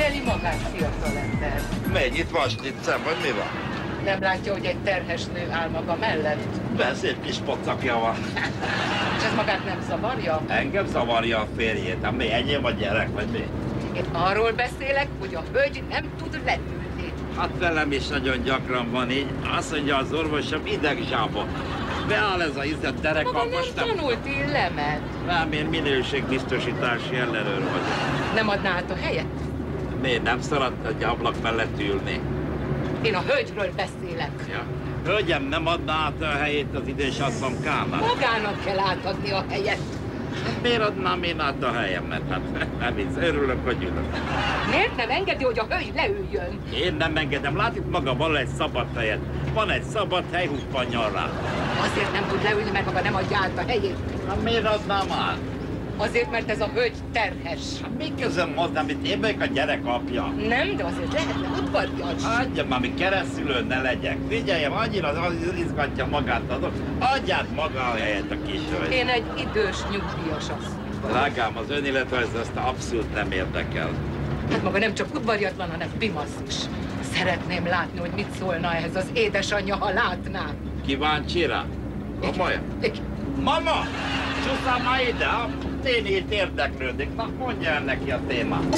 Figyeli magát, fiatalember. Mennyit vasniccem, vagy mi van? Nem látja, hogy egy terhes nő áll maga mellett? De szép kis pocakja van. És ez magát nem zavarja? Engem zavarja a férjét, hát mi, enyém a gyerek, vagy mi? Én arról beszélek, hogy a hölgy nem tud leülni. Hát velem is nagyon gyakran van így. Azt mondja az orvosom, idegzsába. Beáll ez a izet dereka, Maga nem most nem... tanult illemet. Nem, én minőségbiztosítási ellenőr vagyok. Nem adná át a helyet? Miért nem szaradt egy ablak mellett ülni? Én a hölgyről beszélek. Ja. Hölgyem, nem adná át a helyét az édesapámkának? Magának kell átadni a helyet. Miért adnám én át a helyemet? Hát nem így, örülök, hogy ülök. Miért nem engedi, hogy a hölgy leüljön? Én nem engedem. Lát, itt maga van egy szabad helyet. Van egy szabad hely, húppannyal rá. Azért nem tud leülni, mert maga nem adja át a helyét. Hát miért adnám át? Azért, mert ez a hölgy terhes. Hát mi közöm hozzám, itt én vagyok a gyerek apja. Nem, de azért lehetne udvarias. Adjam, ami keresztülő ne legyek. Figyeljem, annyira az izgatja magát azok. Adját maga a helyet a kis hölgy. Én egy idős, nyugdíjas asszony vagyok. Drágám, az önéletrajz azt abszolút nem érdekel. Hát maga nem csak udvariatlan, hanem pimasz is. Szeretném látni, hogy mit szólna ehhez az édesanyja, ha látná. Kíváncsi rá? Komolyan? Mama! Csusszám már ide, a téni itt érdeklődik. Na, mondja el neki a témát.